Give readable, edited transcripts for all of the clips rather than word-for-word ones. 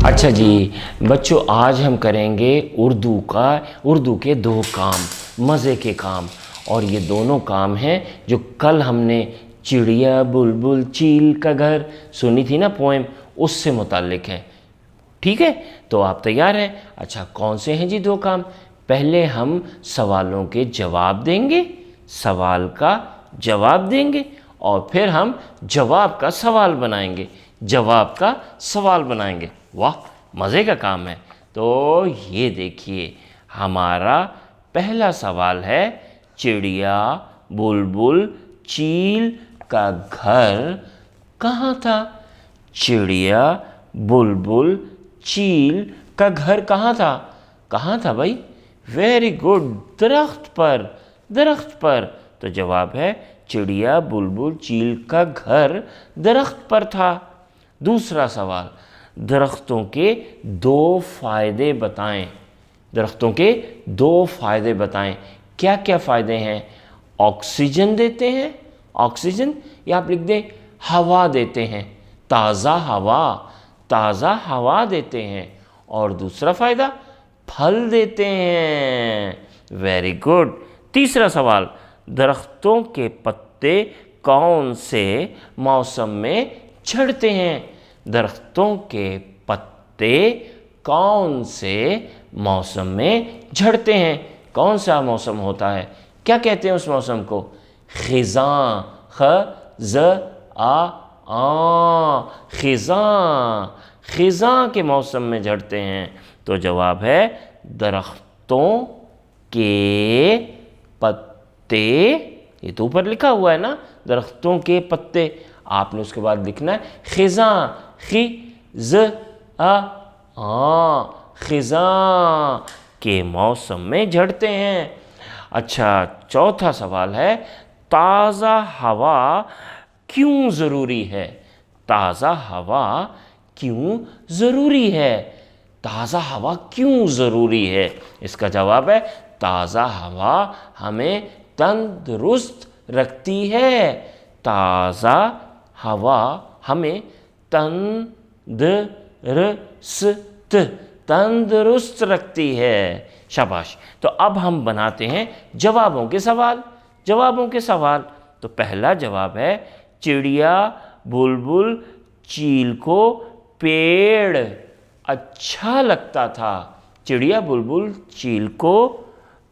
अच्छा जी बच्चों, आज हम करेंगे उर्दू के दो काम, मज़े के काम। और ये दोनों काम हैं जो कल हमने चिड़िया बुलबुल चील का घर सुनी थी ना पोएम, उससे मुताल्लिक हैं। ठीक है, तो आप तैयार हैं? अच्छा, कौन से हैं जी दो काम? पहले हम सवालों के जवाब देंगे, सवाल का जवाब देंगे, और फिर हम जवाब का सवाल बनाएंगे, जवाब का सवाल बनाएंगे। वाह, मज़े का काम है। तो ये देखिए, हमारा पहला सवाल है, चिड़िया बुलबुल चील का घर कहाँ था? चिड़िया बुलबुल चील का घर कहाँ था? कहाँ था भाई? वेरी गुड, दरख्त पर, दरख्त पर। तो जवाब है, चिड़िया बुलबुल चील का घर दरख्त पर था। दूसरा सवाल, दरख्तों के दो फायदे बताएं। दरख्तों के दो फायदे बताएं। क्या क्या फ़ायदे हैं? ऑक्सीजन देते हैं, ऑक्सीजन, या आप लिख दें हवा देते हैं, ताज़ा हवा, ताज़ा हवा देते हैं। और दूसरा फ़ायदा, फल देते हैं। Very good. तीसरा सवाल, दरख्तों के पत्ते कौन से मौसम में झड़ते हैं? दरख्तों के पत्ते कौन से मौसम में झड़ते हैं? कौन सा मौसम होता है? क्या कहते हैं उस मौसम को? खिज़ां, ख ज आ, खिज़ां, खिज़ां के मौसम में झड़ते हैं। तो जवाब है, दरख्तों के पत्ते, ये तो ऊपर लिखा हुआ है ना, दरख्तों के पत्ते। आपने उसके बाद लिखना है खिज़ां, खी ज आ, खिज़ां के मौसम में झड़ते हैं। अच्छा, चौथा सवाल है, ताज़ा हवा क्यों ज़रूरी है? ताज़ा हवा क्यों ज़रूरी है? ताज़ा हवा क्यों ज़रूरी है? इसका जवाब है, ताज़ा हवा हमें तंदुरुस्त रखती है। ताज़ा हवा हमें तंदुरुस्त रखती है। शाबाश। तो अब हम बनाते हैं जवाबों के सवाल, जवाबों के सवाल। तो पहला जवाब है, चिड़िया बुलबुल चील को पेड़ अच्छा लगता था। चिड़िया बुलबुल चील को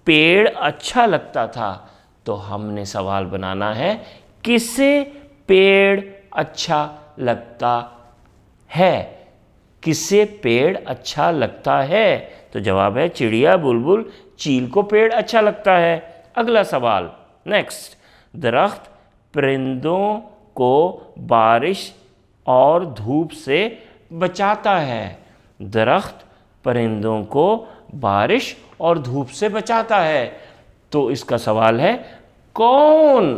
पेड़ अच्छा लगता था। तो हमने सवाल बनाना है, किसे पेड़ अच्छा लगता है? किसे पेड़ अच्छा लगता है? तो जवाब है, चिड़िया बुलबुल चील को पेड़ अच्छा लगता है। अगला सवाल, नेक्स्ट, दरख्त परिंदों को बारिश और धूप से बचाता है। दरख्त परिंदों को बारिश और धूप से बचाता है। तो इसका सवाल है, कौन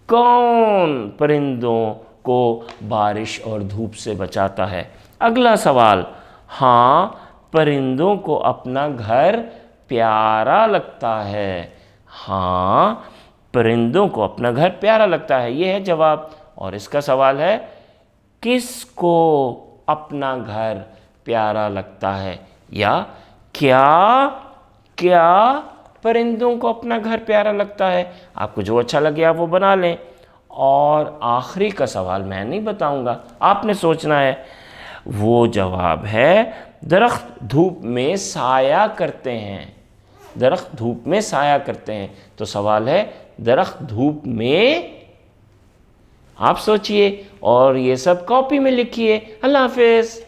कौन परिंदों को बारिश और धूप से बचाता है? अगला सवाल, हाँ, परिंदों को अपना घर प्यारा लगता है। हाँ, परिंदों को अपना घर प्यारा लगता है, ये है जवाब। और इसका सवाल है, किसको अपना घर प्यारा लगता है? या क्या क्या परिंदों को अपना घर प्यारा लगता है? आपको जो अच्छा लगे आप वो बना लें। और आखिरी का सवाल मैं नहीं बताऊंगा, आपने सोचना है। वो जवाब है, दरख्त धूप में साया करते हैं। दरख्त धूप में साया करते हैं। तो सवाल है, दरख्त धूप में, आप सोचिए और ये सब कॉपी में लिखिए। अल्लाह हाफिज़।